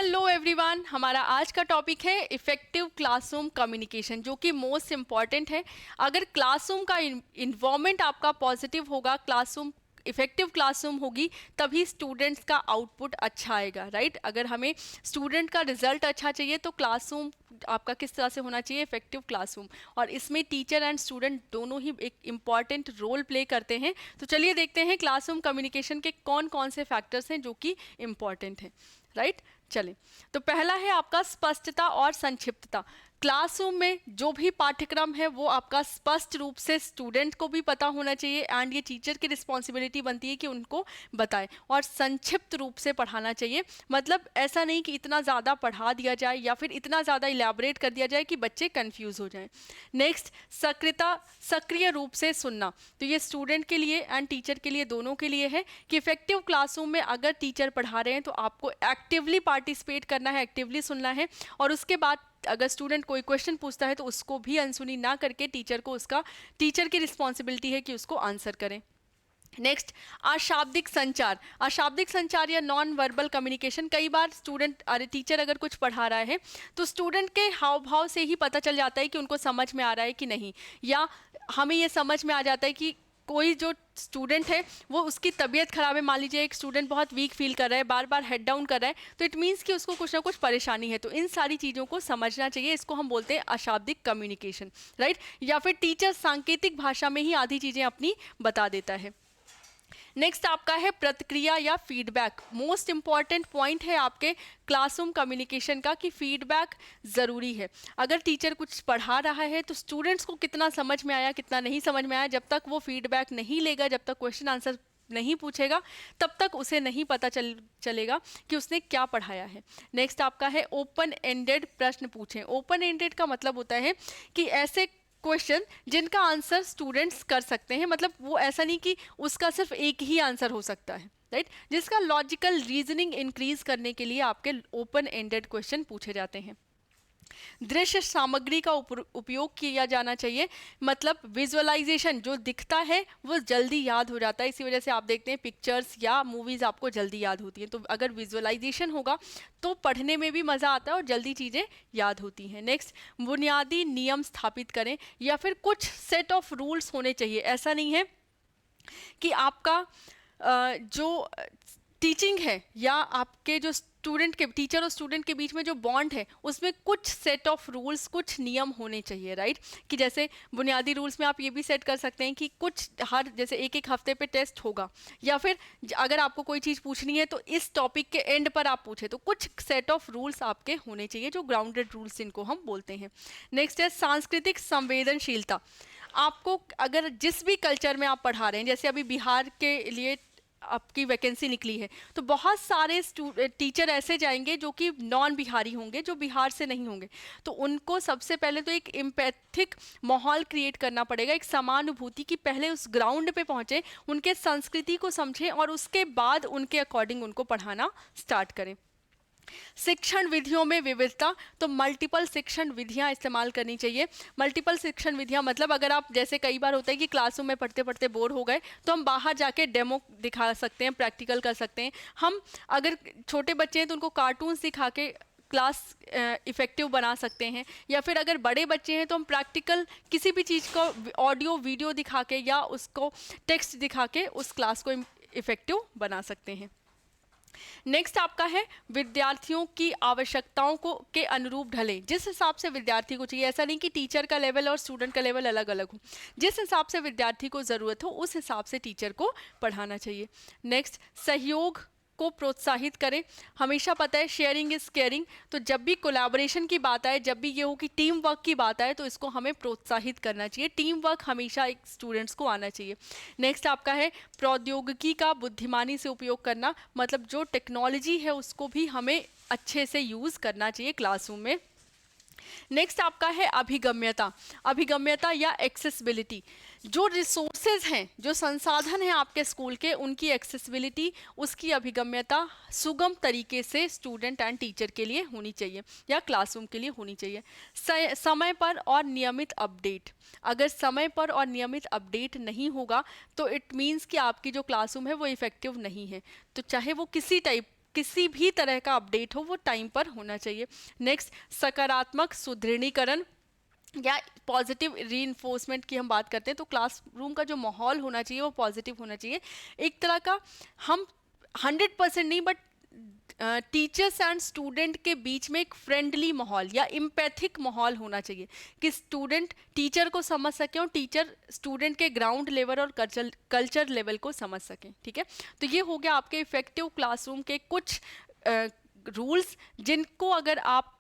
Hello everyone, हमारा आज का टॉपिक है इफेक्टिव क्लासरूम कम्युनिकेशन, जो कि मोस्ट इम्पॉर्टेंट है। अगर क्लासरूम का इन्वायरमेंट आपका पॉजिटिव होगा, क्लासरूम इफेक्टिव क्लासरूम होगी, तभी स्टूडेंट्स का आउटपुट अच्छा आएगा, राइट। अगर हमें स्टूडेंट का रिजल्ट अच्छा चाहिए तो क्लासरूम आपका किस तरह से होना चाहिए, इफेक्टिव क्लासरूम। और इसमें टीचर एंड स्टूडेंट दोनों ही एक इम्पॉर्टेंट रोल प्ले करते हैं। तो चलिए देखते हैं क्लासरूम कम्युनिकेशन के कौन कौन से फैक्टर्स हैं जो कि इम्पॉर्टेंट हैं, राइट। चलें, तो पहला है आपका स्पष्टता और संक्षिप्तता। क्लासरूम में जो भी पाठ्यक्रम है वो आपका स्पष्ट रूप से स्टूडेंट को भी पता होना चाहिए, एंड ये टीचर की रिस्पॉन्सिबिलिटी बनती है कि उनको बताएं, और संक्षिप्त रूप से पढ़ाना चाहिए। मतलब ऐसा नहीं कि इतना ज़्यादा पढ़ा दिया जाए या फिर इतना ज़्यादा इलेबोरेट कर दिया जाए कि बच्चे कंफ्यूज हो जाएं। नेक्स्ट, सक्रिय रूप से सुनना। तो ये स्टूडेंट के लिए एंड टीचर के लिए, दोनों के लिए है कि इफेक्टिव क्लासरूम में अगर टीचर पढ़ा रहे हैं तो आपको एक्टिवली पार्टिसिपेट करना है, एक्टिवली सुनना है। और उसके बाद अगर स्टूडेंट कोई क्वेश्चन पूछता है तो उसको भी अनसुनी ना करके टीचर की रिस्पॉन्सिबिलिटी है कि उसको आंसर करें। नेक्स्ट, अशाब्दिक संचार। अशाब्दिक संचार या नॉन वर्बल कम्युनिकेशन। कई बार टीचर अगर कुछ पढ़ा रहा है तो स्टूडेंट के हाव भाव से ही पता चल जाता है कि उनको समझ में आ रहा है कि नहीं, या हमें ये समझ में आ जाता है कि कोई जो स्टूडेंट है वो, उसकी तबीयत खराब है। मान लीजिए एक स्टूडेंट बहुत वीक फील कर रहा है, बार बार हेड डाउन कर रहा है, तो इट मीन्स कि उसको कुछ ना कुछ परेशानी है। तो इन सारी चीज़ों को समझना चाहिए, इसको हम बोलते हैं अशाब्दिक कम्युनिकेशन, राइट। या फिर टीचर सांकेतिक भाषा में ही आधी चीज़ें अपनी बता देता है। नेक्स्ट आपका है प्रतिक्रिया या फीडबैक। मोस्ट इंपॉर्टेंट पॉइंट है आपके क्लासरूम कम्युनिकेशन का कि फीडबैक ज़रूरी है। अगर टीचर कुछ पढ़ा रहा है तो स्टूडेंट्स को कितना समझ में आया, कितना नहीं समझ में आया, जब तक वो फीडबैक नहीं लेगा, जब तक क्वेश्चन आंसर नहीं पूछेगा, तब तक उसे नहीं पता चलेगा कि उसने क्या पढ़ाया है। नेक्स्ट आपका है ओपन एंडेड प्रश्न पूछें। ओपन एंडेड का मतलब होता है कि ऐसे क्वेश्चन जिनका आंसर स्टूडेंट्स कर सकते हैं। मतलब वो ऐसा नहीं कि उसका सिर्फ एक ही आंसर हो सकता है, राइट। जिसका लॉजिकल रीजनिंग इंक्रीज करने के लिए आपके ओपन एंडेड क्वेश्चन पूछे जाते हैं। दृश्य सामग्री का उपयोग किया जाना चाहिए। मतलब विजुअलाइजेशन, जो दिखता है वो जल्दी याद हो जाता है, इसी वजह से आप देखते हैं पिक्चर्स या मूवीज़ आपको जल्दी याद होती हैं। तो अगर विजुअलाइजेशन होगा तो पढ़ने में भी मज़ा आता है और जल्दी चीज़ें याद होती हैं। नेक्स्ट, बुनियादी नियम स्थापित करें, या फिर कुछ सेट ऑफ रूल्स होने चाहिए। ऐसा नहीं है कि आपका जो टीचिंग है या आपके जो टीचर और स्टूडेंट के बीच में जो बॉन्ड है, उसमें कुछ सेट ऑफ रूल्स, कुछ नियम होने चाहिए, राइट। कि जैसे बुनियादी रूल्स में आप ये भी सेट कर सकते हैं कि कुछ जैसे एक हफ्ते पे टेस्ट होगा, या फिर अगर आपको कोई चीज़ पूछनी है तो इस टॉपिक के एंड पर आप पूछे। तो कुछ सेट ऑफ रूल्स आपके होने चाहिए, जो ग्राउंडेड रूल्स जिनको हम बोलते हैं। नेक्स्ट है सांस्कृतिक संवेदनशीलता। आपको अगर जिस भी कल्चर में आप पढ़ा रहे हैं, जैसे अभी बिहार के लिए आपकी वैकेंसी निकली है, तो बहुत सारे टीचर ऐसे जाएंगे जो कि नॉन बिहारी होंगे, जो बिहार से नहीं होंगे। तो उनको सबसे पहले तो एक एम्पैथिक माहौल क्रिएट करना पड़ेगा, एक समानुभूति की, पहले उस ग्राउंड पे पहुंचे, उनके संस्कृति को समझें और उसके बाद उनके अकॉर्डिंग उनको पढ़ाना स्टार्ट करें। शिक्षण विधियों में विविधता। तो मल्टीपल शिक्षण विधियां इस्तेमाल करनी चाहिए। मल्टीपल शिक्षण विधियां मतलब, अगर आप, जैसे कई बार होता है कि क्लासरूम में पढ़ते पढ़ते बोर हो गए, तो हम बाहर जाके डेमो दिखा सकते हैं, प्रैक्टिकल कर सकते हैं। हम अगर छोटे बच्चे हैं तो उनको कार्टून्स दिखा के क्लास इफ़ेक्टिव बना सकते हैं, या फिर अगर बड़े बच्चे हैं तो हम प्रैक्टिकल किसी भी चीज़ को ऑडियो वीडियो दिखा के या उसको टेक्स्ट दिखा के उस क्लास को इफ़ेक्टिव बना सकते हैं। नेक्स्ट आपका है विद्यार्थियों की आवश्यकताओं को के अनुरूप ढले। जिस हिसाब से विद्यार्थी को चाहिए, ऐसा नहीं कि टीचर का लेवल और स्टूडेंट का लेवल अलग अलग हो, जिस हिसाब से विद्यार्थी को ज़रूरत हो उस हिसाब से टीचर को पढ़ाना चाहिए। नेक्स्ट, सहयोग को प्रोत्साहित करें। हमेशा पता है शेयरिंग इज केयरिंग, तो जब भी कोलैबोरेशन की बात आए, जब भी ये हो कि टीम वर्क की बात आए, तो इसको हमें प्रोत्साहित करना चाहिए। टीम वर्क हमेशा एक स्टूडेंट्स को आना चाहिए। नेक्स्ट आपका है प्रौद्योगिकी का बुद्धिमानी से उपयोग करना। मतलब जो टेक्नोलॉजी है उसको भी हमें अच्छे से यूज़ करना चाहिए क्लासरूम में। नेक्स्ट आपका है अभिगम्यता। अभिगम्यता या एक्सेसिबिलिटी, जो रिसोर्सेज हैं, जो संसाधन हैं आपके स्कूल के, उनकी एक्सेसिबिलिटी, उसकी अभिगम्यता सुगम तरीके से स्टूडेंट एंड टीचर के लिए होनी चाहिए या क्लासरूम के लिए होनी चाहिए। समय पर और नियमित अपडेट। अगर समय पर और नियमित अपडेट नहीं होगा तो इट मीन्स कि आपकी जो क्लासरूम है वो इफ़ेक्टिव नहीं है। तो चाहे वो किसी टाइप किसी भी तरह का अपडेट हो वो टाइम पर होना चाहिए। नेक्स्ट, सकारात्मक सुदृढ़ीकरण या पॉजिटिव रीइंफोर्समेंट की हम बात करते हैं तो क्लासरूम का जो माहौल होना चाहिए वो पॉजिटिव होना चाहिए। एक तरह का हम 100% नहीं बट टीचर्स एंड स्टूडेंट के बीच में एक फ्रेंडली माहौल या इम्पैथिक माहौल होना चाहिए कि स्टूडेंट टीचर को समझ सके और टीचर स्टूडेंट के ग्राउंड लेवल और कल्चर लेवल को समझ सकें। ठीक है, तो ये हो गया आपके इफेक्टिव क्लासरूम के कुछ रूल्स, जिनको अगर आप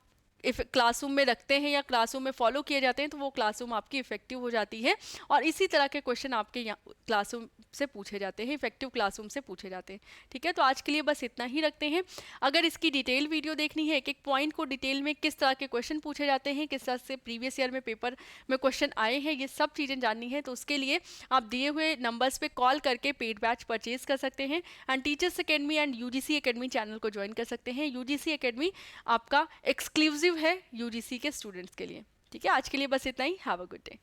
इफ क्लासरूम में रखते हैं या क्लासरूम में फॉलो किए जाते हैं तो वो क्लासरूम आपकी इफेक्टिव हो जाती है। और इसी तरह के क्वेश्चन आपके यहाँ क्लासरूम से पूछे जाते हैं, इफेक्टिव क्लासरूम से पूछे जाते हैं। ठीक है, तो आज के लिए बस इतना ही रखते हैं। अगर इसकी डिटेल वीडियो देखनी है, एक एक पॉइंट को डिटेल में किस तरह के क्वेश्चन पूछे जाते हैं, किस तरह से प्रीवियस ईयर में पेपर में क्वेश्चन आए हैं, ये सब चीज़ें जाननी है तो उसके लिए आप दिए हुए नंबर्स पे कॉल करके पेड बैच परचेज कर सकते हैं and teachers academy and UGC academy channel को ज्वाइन कर सकते हैं। यूजीसी अकेडमी आपका एक्सक्लूसिव है यूजीसी के स्टूडेंट्स के लिए। ठीक है, आज के लिए बस इतना ही। Have a good day.